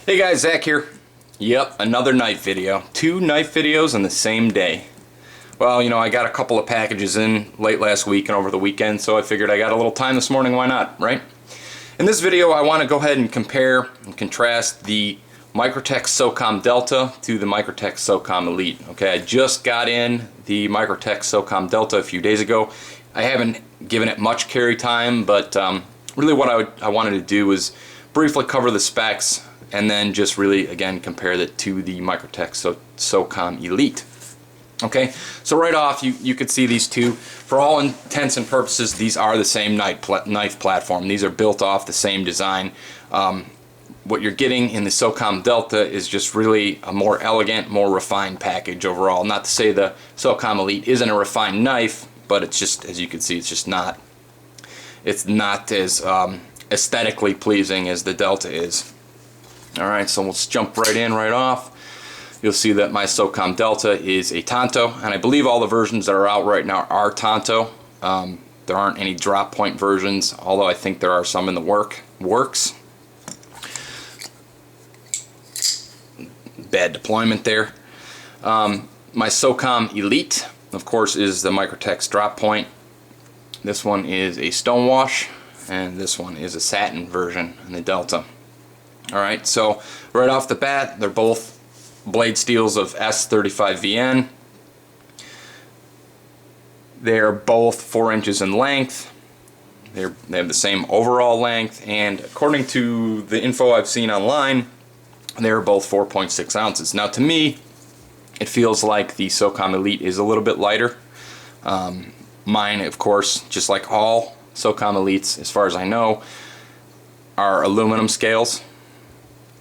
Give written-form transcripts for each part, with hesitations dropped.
Hey guys, Zach here. Yep, another knife video. 2 knife videos in the same day. Well, you know, I got a couple of packages in late last week and over the weekend, so I figured I got a little time this morning, why not, right? In this video, I want to go ahead and compare and contrast the Microtech Socom Delta to the Microtech Socom Elite. Okay, I just got in the Microtech Socom Delta a few days ago. I haven't given it much carry time, but really what I wanted to do was briefly cover the specs and then just really, again, compare it to the Microtech Socom Elite. Okay, so right off, you could see these two. For all intents and purposes, these are the same knife platform. These are built off the same design. What you're getting in the Socom Delta is just really a more elegant, more refined package overall. Not to say the Socom Elite isn't a refined knife, but it's just, as you can see, it's not as aesthetically pleasing as the Delta is. Alright, so let's jump right in right off. You'll see that my Socom Delta is a Tanto, and I believe all the versions that are out right now are Tanto. There aren't any drop point versions, although I think there are some in the works. Bad deployment there. My Socom Elite, of course, is the Microtech's drop point. This one is a stonewash, and this one is a satin version in the Delta. Alright, so right off the bat, they're both blade steels of S35VN. They're both 4 inches in length. They have the same overall length, and according to the info I've seen online, they're both 4.6 ounces. Now to me, it feels like the Socom Elite is a little bit lighter. Mine, of course, just like all Socom Elites, as far as I know, are aluminum scales.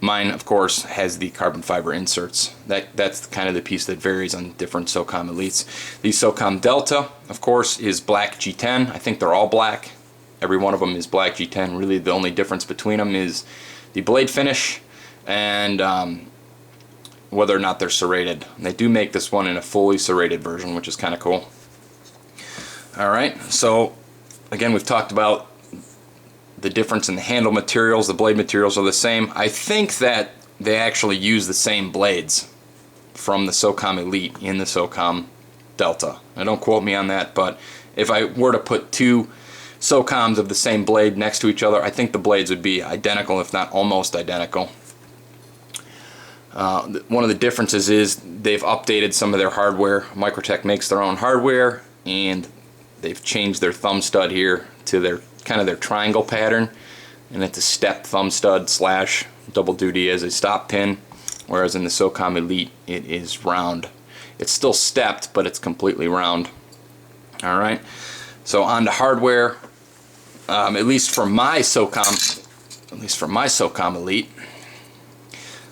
Mine, of course, has the carbon fiber inserts. That's kind of the piece that varies on different Socom Elites. The Socom Delta, of course, is black G10. I think they're all black. Every one of them is black G10. Really, the only difference between them is the blade finish and whether or not they're serrated. They do make this one in a fully serrated version, which is kind of cool. Alright, so again, we've talked about the difference in the handle materials. The blade materials are the same. I think that they actually use the same blades from the Socom Elite in the Socom Delta. Now, don't quote me on that, but if I were to put 2 Socoms of the same blade next to each other, I think the blades would be identical, if not almost identical. One of the differences is they've updated some of their hardware. Microtech makes their own hardware, and they've changed their thumb stud here to their kind of their triangle pattern, and it's a stepped thumb stud slash double duty as a stop pin, whereas in the Socom Elite it is round. It's still stepped, but it's completely round. Alright, so on to hardware. At least for my Socom Elite,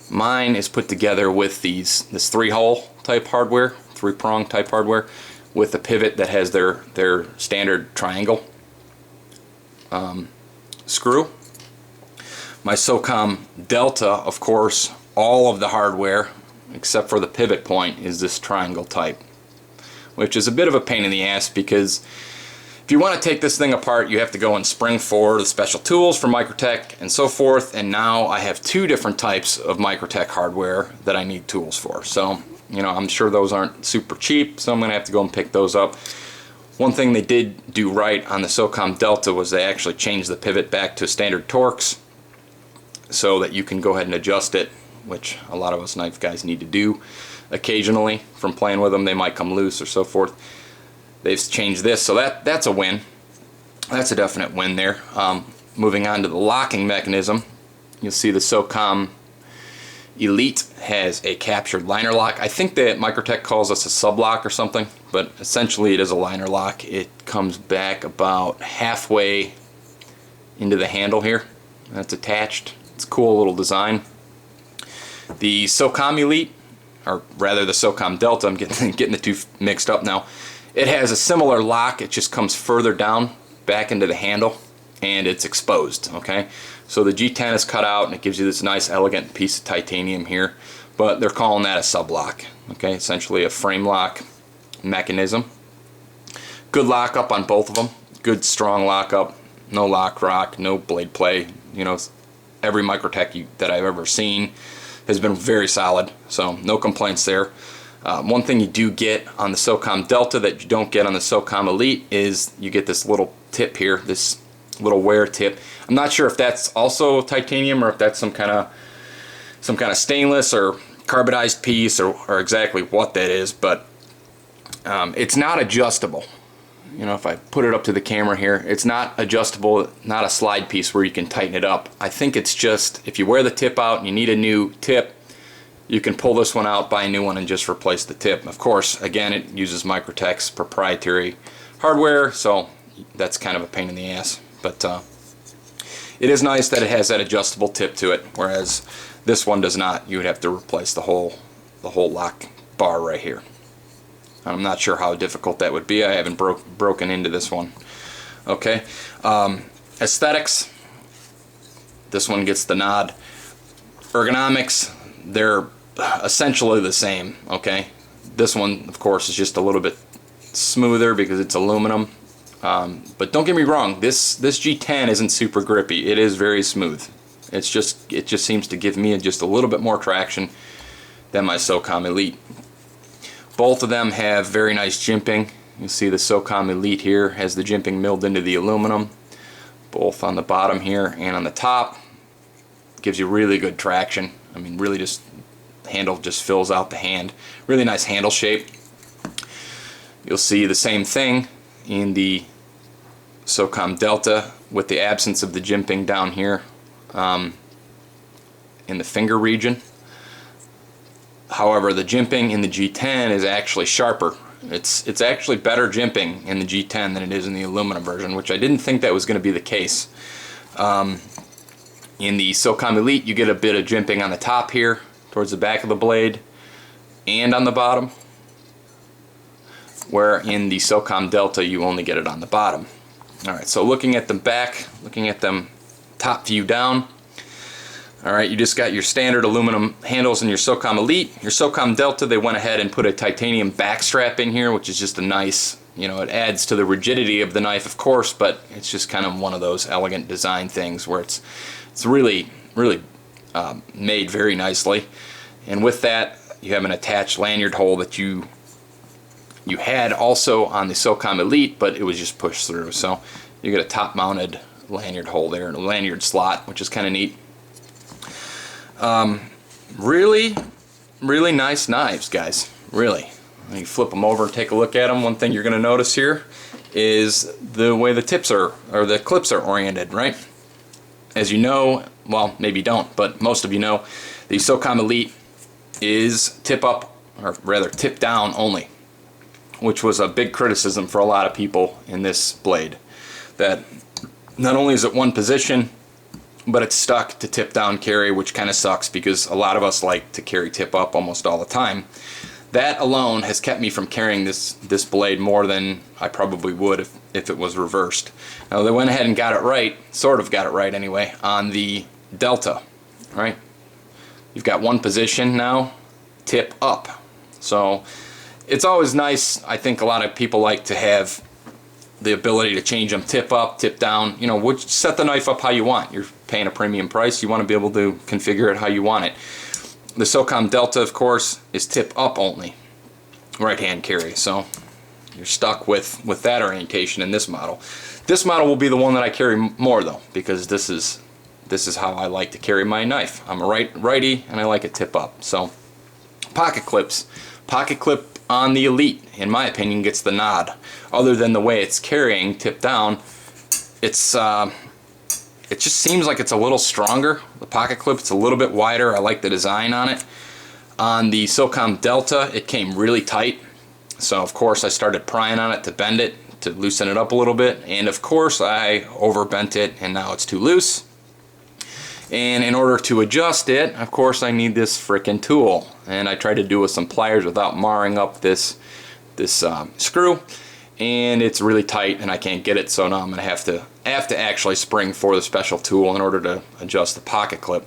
mine is put together with this 3-hole type hardware, 3-prong type hardware, with a pivot that has their standard triangle screw. My Socom Delta, of course, all of the hardware except for the pivot point is this triangle type, which is a bit of a pain in the ass because if you want to take this thing apart, you have to go and spring for the special tools from Microtech and so forth, and now I have 2 different types of Microtech hardware that I need tools for. So, you know, I'm sure those aren't super cheap, so I'm going to have to go and pick those up. One thing they did do right on the Socom Delta was they actually changed the pivot back to standard Torx so that you can go ahead and adjust it, which a lot of us knife guys need to do occasionally from playing with them. They might come loose or so forth. They've changed this, so that's a win. That's a definite win there. Moving on to the locking mechanism, you'll see the Socom Elite has a captured liner lock. I think that Microtech calls us a sub-lock or something, but essentially it is a liner lock. It comes back about halfway into the handle here. That's attached. It's a cool little design. The Socom Elite, or rather the Socom Delta, I'm getting the 2 mixed up now. It has a similar lock. It just comes further down back into the handle, and it's exposed. Okay, so the G10 is cut out, and it gives you this nice, elegant piece of titanium here. But they're calling that a sub-lock. Okay, essentially a frame lock mechanism. Good lockup on both of them. Good strong lockup. No lock rock. No blade play. You know, every Microtech that I've ever seen has been very solid, so no complaints there. One thing you do get on the Socom Delta that you don't get on the Socom Elite is you get this little tip here, this little wear tip. I'm not sure if that's also titanium or if that's some kind of stainless or carbonized piece or exactly what that is, but it's not adjustable. You know, if I put it up to the camera here, it's not adjustable, not a slide piece where you can tighten it up. I think it's just, if you wear the tip out and you need a new tip, you can pull this one out, buy a new one, and just replace the tip. Of course, again, it uses Microtech's proprietary hardware, so that's kind of a pain in the ass. But it is nice that it has that adjustable tip to it, whereas this one does not. You would have to replace the whole lock bar right here. I'm not sure how difficult that would be. I haven't broken into this one. Okay, aesthetics. This one gets the nod. Ergonomics, they're essentially the same. Okay, this one, of course, is just a little bit smoother because it's aluminum. But don't get me wrong, this G10 isn't super grippy. It is very smooth. It just seems to give me just a little bit more traction than my Socom Elite. Both of them have very nice jimping. You see the Socom Elite here has the jimping milled into the aluminum, both on the bottom here and on the top. Gives you really good traction. I mean, really just, the handle just fills out the hand. Really nice handle shape. You'll see the same thing in the Socom Delta with the absence of the jimping down here in the finger region. However, the jimping in the G10 is actually sharper. It's actually better jimping in the G10 than it is in the aluminum version, which I didn't think that was going to be the case. In the Socom Elite, you get a bit of jimping on the top here, towards the back of the blade, and on the bottom, where in the Socom Delta, you only get it on the bottom. Alright, so looking at them back, looking at them top view down, alright, you just got your standard aluminum handles in your Socom Elite. Your Socom Delta, they went ahead and put a titanium back strap in here, which is just a nice, you know, it adds to the rigidity of the knife, of course, but it's just kind of one of those elegant design things where it's really made very nicely. And with that, you have an attached lanyard hole that you had also on the Socom Elite, but it was just pushed through. So you get a top-mounted lanyard hole there and a lanyard slot, which is kind of neat. Really nice knives, guys. Really. When you flip them over and take a look at them, one thing you're going to notice here is the way the tips are, or the clips are oriented, right? As you know, well, maybe you don't, but most of you know, the Socom Elite is tip up, or rather tip down only, which was a big criticism for a lot of people in this blade. That not only is it one position, but it's stuck to tip down carry, which kind of sucks because a lot of us like to carry tip up almost all the time. That alone has kept me from carrying this blade more than I probably would if it was reversed. Now they went ahead and got it right, sort of got it right anyway, on the Delta, right? You've got one position now, tip up. So it's always nice. I think a lot of people like to have the ability to change them tip up, tip down, you know, set the knife up how you want. You're paying a premium price, you want to be able to configure it how you want it. The Socom Delta, of course, is tip up only, right hand carry, so you're stuck with that orientation in this model. This model will be the one that I carry more though, because this is how I like to carry my knife. I'm a righty and I like it tip up. So pocket clips. Pocket clip on the Elite, in my opinion, gets the nod. Other than the way it's carrying, tip down, it just seems like it's a little stronger. The pocket clip, it's a little bit wider. I like the design on it. On the Socom Delta, it came really tight. So of course I started prying on it to bend it, to loosen it up a little bit. And of course I overbent it and now it's too loose. And in order to adjust it, of course I need this frickin' tool. And I tried to do it with some pliers without marring up this screw. And it's really tight and I can't get it, so now I'm going to have to actually spring for the special tool in order to adjust the pocket clip.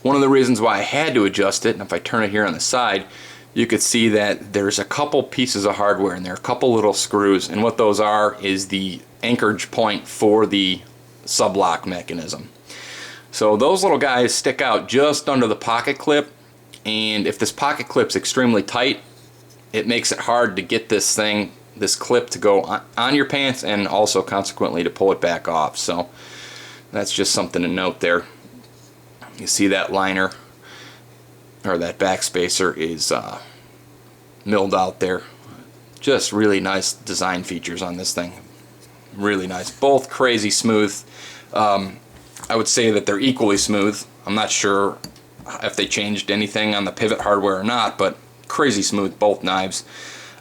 One of the reasons why I had to adjust it, and if I turn it here on the side, you could see that there's a couple pieces of hardware in there, a couple little screws, and what those are is the anchorage point for the sublock mechanism. So those little guys stick out just under the pocket clip, and if this pocket clip's extremely tight, it makes it hard to get this clip to go on your pants, and also consequently to pull it back off. So that's just something to note there. You see that liner, or that back spacer, is milled out there. Just really nice design features on this thing. Really nice. Both crazy smooth. I would say that they're equally smooth. I'm not sure if they changed anything on the pivot hardware or not, but crazy smooth, both knives.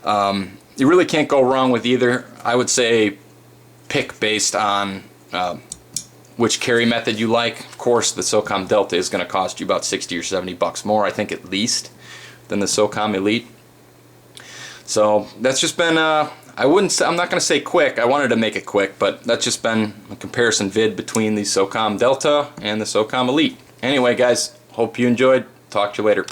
You really can't go wrong with either. I would say pick based on which carry method you like. Of course, the Socom Delta is going to cost you about 60 or 70 bucks more, I think, at least, than the Socom Elite. So that's just been I'm not going to say quick. I wanted to make it quick, but that's just been a comparison vid between the Socom Delta and the Socom Elite. Anyway, guys, hope you enjoyed. Talk to you later.